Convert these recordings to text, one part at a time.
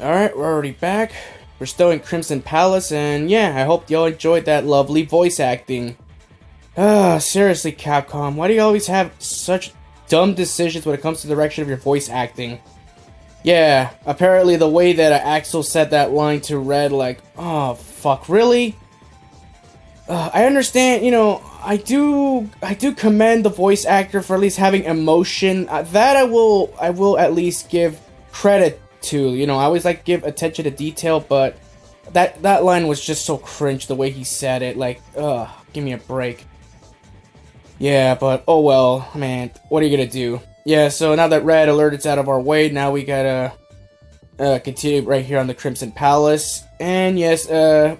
Alright, we're already back. We're still in Crimson Palace, and yeah, I hope y'all enjoyed that lovely voice acting. Seriously, Capcom, why do you always have such dumb decisions when it comes to the direction of your voice acting? Yeah, apparently the way that Axl said that line to Red, like, oh, fuck, really? I understand, you know, I do commend the voice actor for at least having emotion. That I will at least give credit to. You know, I always like to give attention to detail, but that line was just so cringe the way he said it. Like, give me a break. Yeah, but oh well, man. What are you gonna do? Yeah, so now that Red Alert is out of our way, now we gotta continue right here on the Crimson Palace. And yes,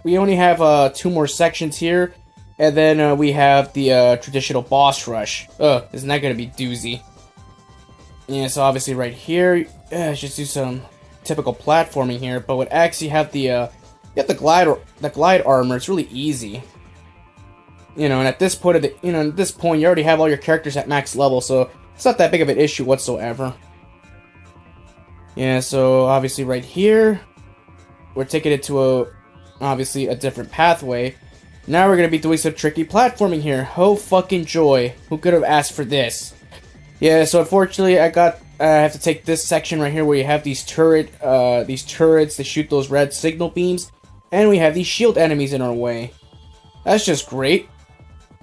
we only have 2 more sections here, and then we have the traditional boss rush. Isn't that gonna be doozy? Yeah, so obviously right here, let's just do some typical platforming here. But with X, you have the glide armor. It's really easy. You know, and at this point you already have all your characters at max level, so it's not that big of an issue whatsoever. Yeah, so obviously right here, we're taking it to obviously a different pathway. Now we're gonna be doing some tricky platforming here. Oh fucking joy! Who could have asked for this? Yeah, so unfortunately, I have to take this section right here where you have these turrets that shoot those red signal beams, and we have these shield enemies in our way. That's just great.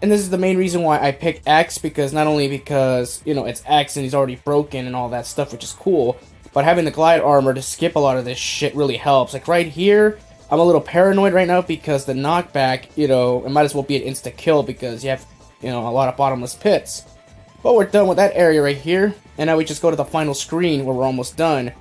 And this is the main reason why I picked X, because not only because, you know, it's X and he's already broken and all that stuff, which is cool, but having the glide armor to skip a lot of this shit really helps. Like right here, I'm a little paranoid right now because the knockback, you know, it might as well be an insta-kill because you have, you know, a lot of bottomless pits. But we're done with that area right here, and now we just go to the final screen where we're almost done.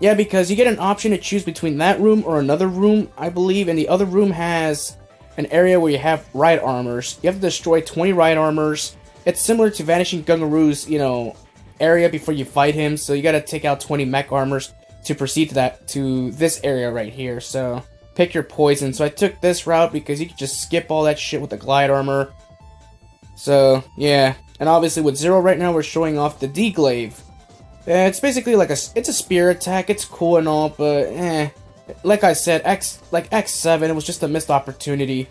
Yeah, because you get an option to choose between that room or another room, I believe, and the other room has an area where you have ride armors. You have to destroy 20 ride armors. It's similar to Vanishing Gungaroos, you know, area before you fight him, so you gotta take out 20 mech armors to proceed to this area right here. So pick your poison. So I took this route because you can just skip all that shit with the glide armor. So yeah, and obviously with Zero right now we're showing off the D-Glaive. It's basically like it's a spear attack. It's cool and all, but like I said, X7, it was just a missed opportunity.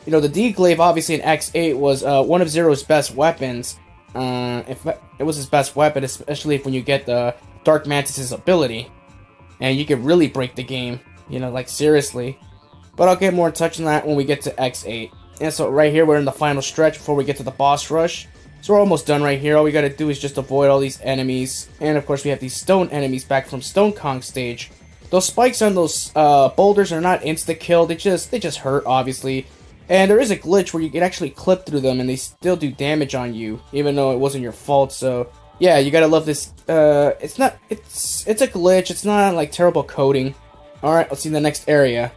You know, the D-Glaive obviously in X8 was one of Zero's best weapons. If it was his best weapon, especially when you get the Dark Mantis' ability, and you could really break the game. You know, like seriously. But I'll get more in touch on that when we get to X8. And so right here, we're in the final stretch before we get to the boss rush. So we're almost done right here. All we gotta do is just avoid all these enemies. And of course, we have these stone enemies back from Stone Kong stage. Those spikes on those boulders are not insta-kill. They just hurt, obviously. And there is a glitch where you can actually clip through them and they still do damage on you, even though it wasn't your fault. So yeah, you gotta love this. It's a glitch. It's not like terrible coding. All right, let's see the next area.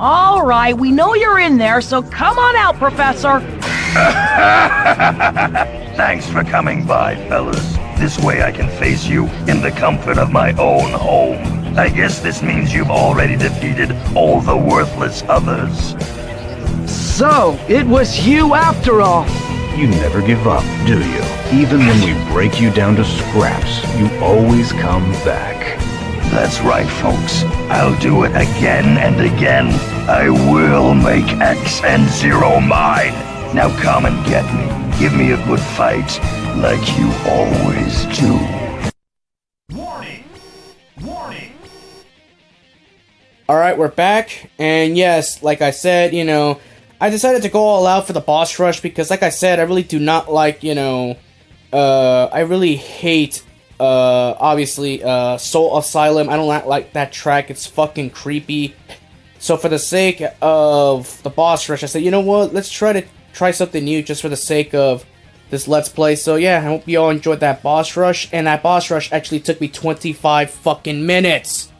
All right, we know you're in there, so come on out, Professor. Thanks for coming by, fellas. This way I can face you in the comfort of my own home. I guess this means you've already defeated all the worthless others. So, it was you after all. You never give up, do you? Even when we break you down to scraps, you always come back. That's right, folks. I'll do it again and again. I will make X and Zero mine. Now come and get me. Give me a good fight, like you always do. Warning! Warning! Alright, we're back, and yes, like I said, you know, I decided to go all out for the boss rush because, like I said, I really do not like, you know, I really hate, obviously, Soul Asylum. I don't like that track. It's fucking creepy. So for the sake of the boss rush, I said, you know what, let's try something new just for the sake of this Let's Play. So yeah, I hope you all enjoyed that boss rush, and that boss rush actually took me 25 fucking minutes.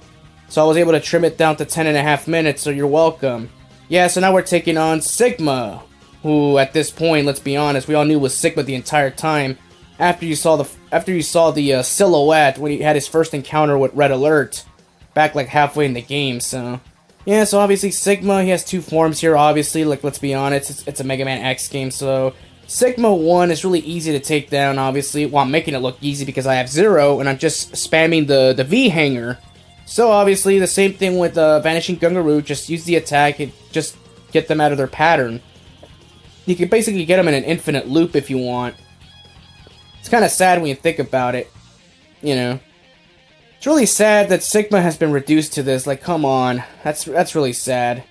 So I was able to trim it down to 10.5 minutes, so you're welcome. Yeah, so now we're taking on Sigma, who at this point, let's be honest, we all knew was Sigma the entire time. After you saw the silhouette when he had his first encounter with Red Alert, back like halfway in the game. So yeah, so obviously Sigma, he has two forms here. Obviously, like let's be honest, it's a Megaman X game. So Sigma 1 is really easy to take down. Obviously, well, I'm making it look easy because I have Zero and I'm just spamming the V hanger. So obviously, the same thing with Vanishing Gungaroo, just use the attack and just get them out of their pattern. You can basically get them in an infinite loop if you want. It's kind of sad when you think about it, you know. It's really sad that Sigma has been reduced to this, like come on, that's really sad.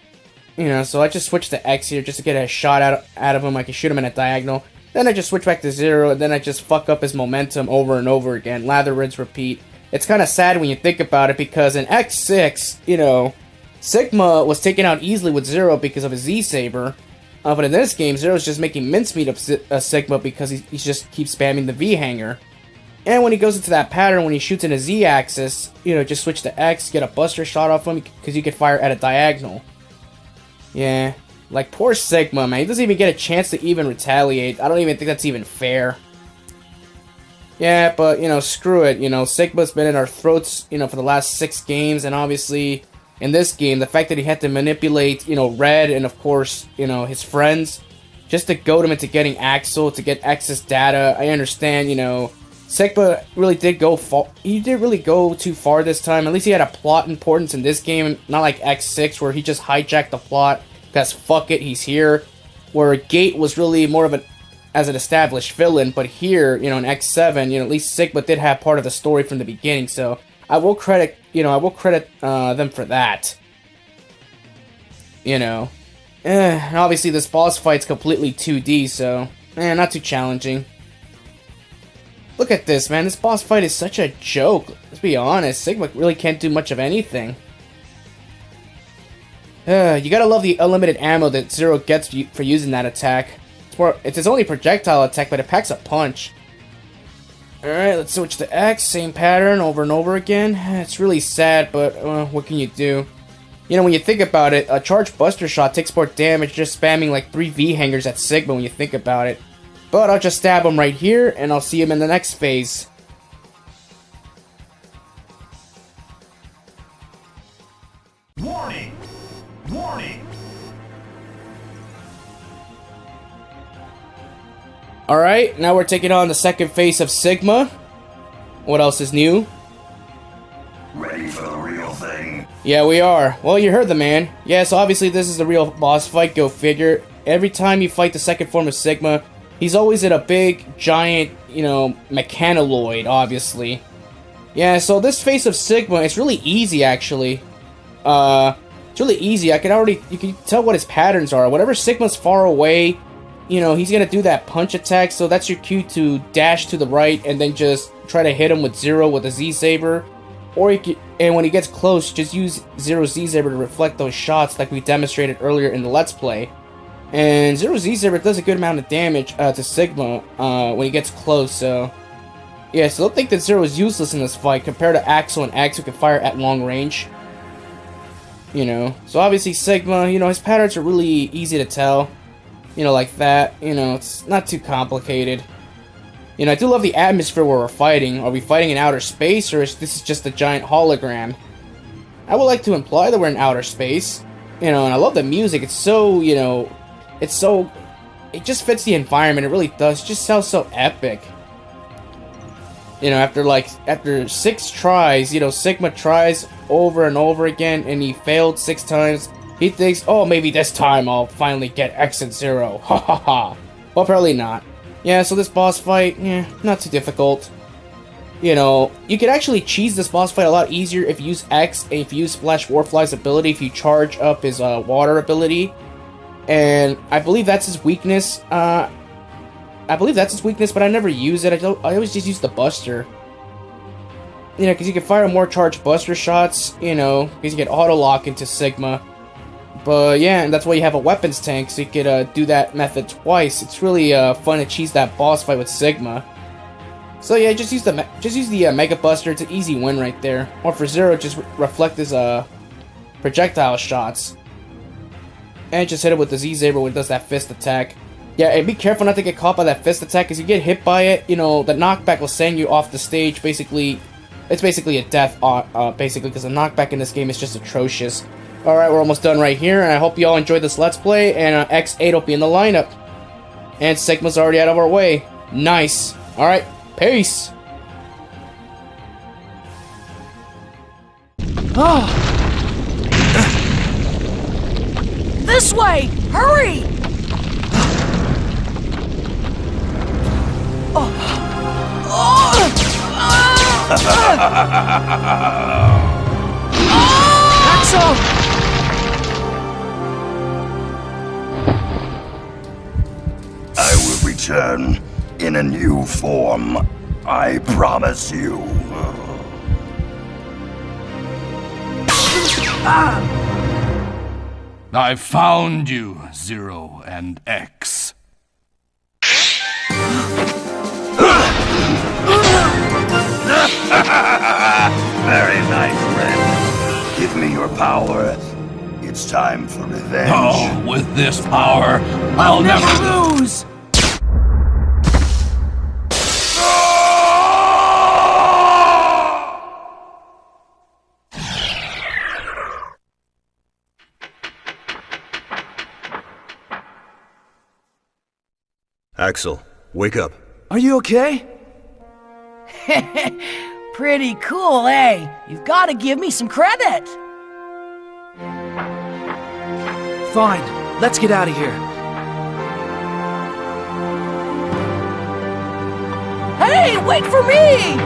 You know, so I just switched to X here just to get a shot out of him. I can shoot him in a diagonal. Then I just switch back to Zero, and then I just fuck up his momentum over and over again. Lather, rinse, repeat. It's kind of sad when you think about it, because in X6, you know, Sigma was taken out easily with Zero because of his Z-Saber. But in this game, Zero's just making mincemeat of Sigma because he just keeps spamming the V-Hanger. And when he goes into that pattern, when he shoots in a Z-axis, you know, just switch to X, get a buster shot off him, because you can fire at a diagonal. Yeah, like poor Sigma, man. He doesn't even get a chance to even retaliate. I don't even think that's even fair. Yeah, but, you know, screw it. You know, Sigma's been in our throats, you know, for the last 6 games. And obviously, in this game, the fact that he had to manipulate, you know, Red and, of course, you know, his friends, just to goad him into getting Axl, to get X's data. I understand, you know, Sigma really did go far. He did really go too far this time. At least he had a plot importance in this game, not like X6, where he just hijacked the plot, because fuck it, he's here. Where Gate was really more of as an established villain, but here, you know, in X7, you know, at least Sigma did have part of the story from the beginning, so I will credit, you know, them for that. You know. And obviously this boss fight's completely 2D, so, not too challenging. Look at this, man, this boss fight is such a joke. Let's be honest, Sigma really can't do much of anything. You gotta love the unlimited ammo that Zero gets for using that attack. It's his only projectile attack, but it packs a punch. Alright, let's switch to X, same pattern over and over again. It's really sad, but what can you do? You know, when you think about it, a charged buster shot takes more damage just spamming like 3 V-hangers at Sigma when you think about it. But I'll just stab him right here, and I'll see him in the next phase. Warning! Warning! Alright, now we're taking on the second phase of Sigma. What else is new? Ready for the real thing? Yeah, we are. Well, you heard the man. Yeah, so obviously this is the real boss fight, go figure. Every time you fight the second form of Sigma, he's always in a big, giant, you know, mechanoid, obviously. Yeah, so this phase of Sigma, it's really easy, actually. It's really easy. You can tell what his patterns are. Whenever Sigma's far away, you know, he's gonna do that punch attack, so that's your cue to dash to the right and then just try to hit him with Zero with a Z-Saber. Or and when he gets close, just use Zero's Z-Saber to reflect those shots like we demonstrated earlier in the Let's Play. And Zero's Z-Saber does a good amount of damage to Sigma when he gets close, so... Yeah, so don't think that Zero is useless in this fight compared to Axl and X, who can fire at long range. you know. So obviously Sigma, you know, his patterns are really easy to tell, you know, like that. You know, it's not too complicated. You know, I do love the atmosphere where we're fighting. Are we fighting in outer space, or is this just a giant hologram? I would like to imply that we're in outer space. You know, and I love the music. It's so, you know, it's so... It just fits the environment. It really does. It just sounds so epic. You know, after 6 tries, you know, Sigma tries over and over again, and he failed 6 times. He thinks, oh, maybe this time I'll finally get X and 0. Ha ha ha. Well, probably not. Yeah, so this boss fight, not too difficult. You know, you could actually cheese this boss fight a lot easier if you use X and if you use Splash Warfly's ability, if you charge up his water ability. And I believe that's his weakness. I believe that's his weakness, but I never use it. I always just use the Buster. You know, because you can fire more charged Buster shots, you know, because you get auto-lock into Sigma. But yeah, and that's why you have a weapons tank, so you could do that method twice. It's really fun to cheese that boss fight with Sigma. So yeah, just use the Mega Buster. It's an easy win right there. Or for Zero, just reflect his projectile shots, and just hit it with the Z-Saber when it does that fist attack. Yeah, and be careful not to get caught by that fist attack, because you get hit by it, you know, the knockback will send you off the stage. Basically, it's basically a death, basically, because the knockback in this game is just atrocious. Alright, we're almost done right here, and I hope you all enjoyed this Let's Play, and X8 will be in the lineup. And Sigma's already out of our way. Nice. Alright, peace! Oh. This way! Hurry! Axl! I will return in a new form. I promise you. I found you, Zero and X. Very nice, friend. Give me your power. It's time for revenge. Oh, with this power, I'll never lose! Axl, wake up. Are you okay? Pretty cool, eh? You've got to give me some credit. Fine, let's get out of here. Hey, wait for me!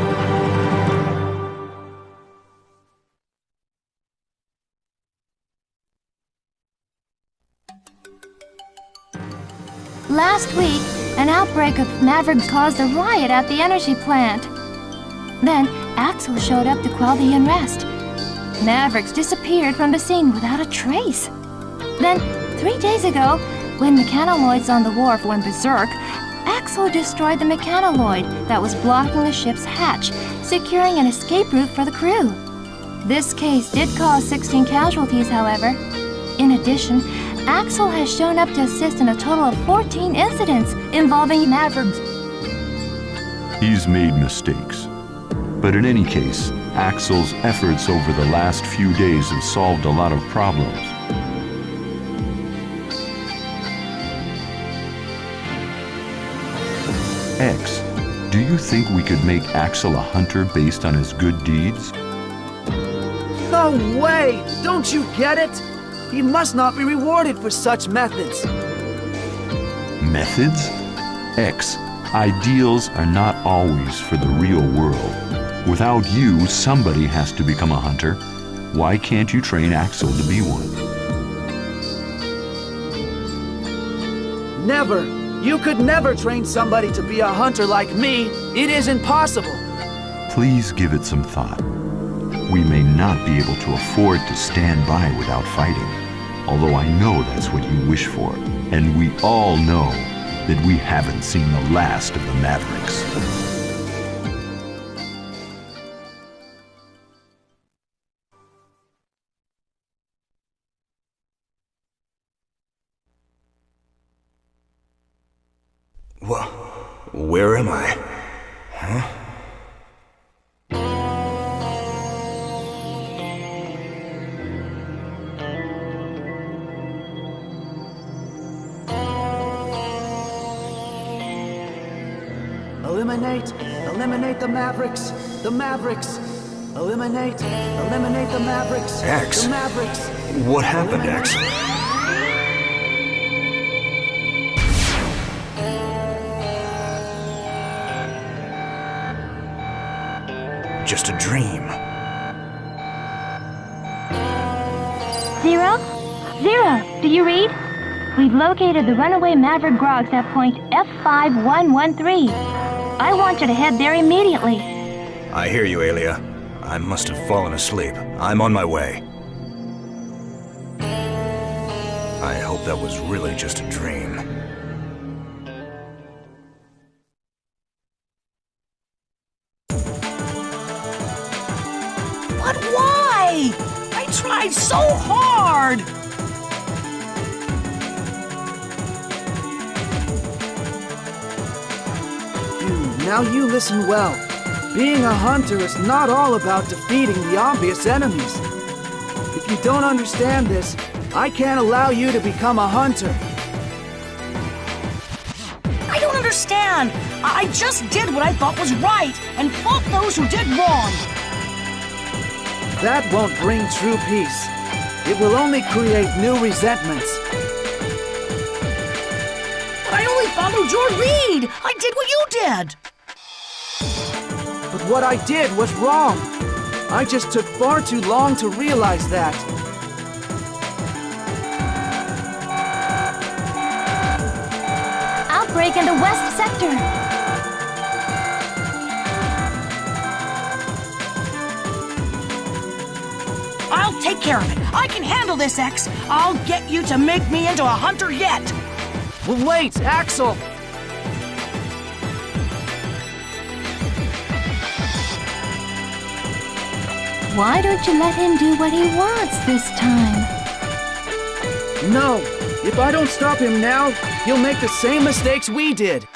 Last week, an outbreak of Mavericks caused a riot at the energy plant. Then, Axl showed up to quell the unrest. Mavericks disappeared from the scene without a trace. Then, 3 days ago, when mechanoloids on the wharf went berserk, Axl destroyed the mechanoloid that was blocking the ship's hatch, securing an escape route for the crew. This case did cause 16 casualties, however. In addition, Axl has shown up to assist in a total of 14 incidents involving Mavericks. He's made mistakes. But in any case, Axl's efforts over the last few days have solved a lot of problems. X, do you think we could make Axl a hunter based on his good deeds? No way! Don't you get it? He must not be rewarded for such methods. Methods? X, ideals are not always for the real world. Without you, somebody has to become a hunter. Why can't you train Axl to be one? Never! You could never train somebody to be a hunter like me. It isn't possible. Please give it some thought. We may not be able to afford to stand by without fighting, although I know that's what you wish for, and we all know that we haven't seen the last of the Mavericks. Where am I? Huh? Eliminate the Mavericks. The Mavericks. Eliminate the Mavericks. X? The Mavericks. What happened, X? Just a dream. Zero, do you read? We've located the runaway Maverick Grogs at point F5113. I want you to head there immediately. I hear you, Alia. I must have fallen asleep. I'm on my way. I hope that was really just a dream. But why? I tried so hard! Now you listen well. Being a hunter is not all about defeating the obvious enemies. If you don't understand this, I can't allow you to become a hunter. I don't understand. I just did what I thought was right and fought those who did wrong. That won't bring true peace. It will only create new resentments. But I only followed your lead. I did what you did. But what I did was wrong. I just took far too long to realize that. Outbreak in the West Sector. I'll take care of it. I can handle this, X. I'll get you to make me into a hunter yet. Well, wait, Axl! Why don't you let him do what he wants this time? No! If I don't stop him now, he'll make the same mistakes we did!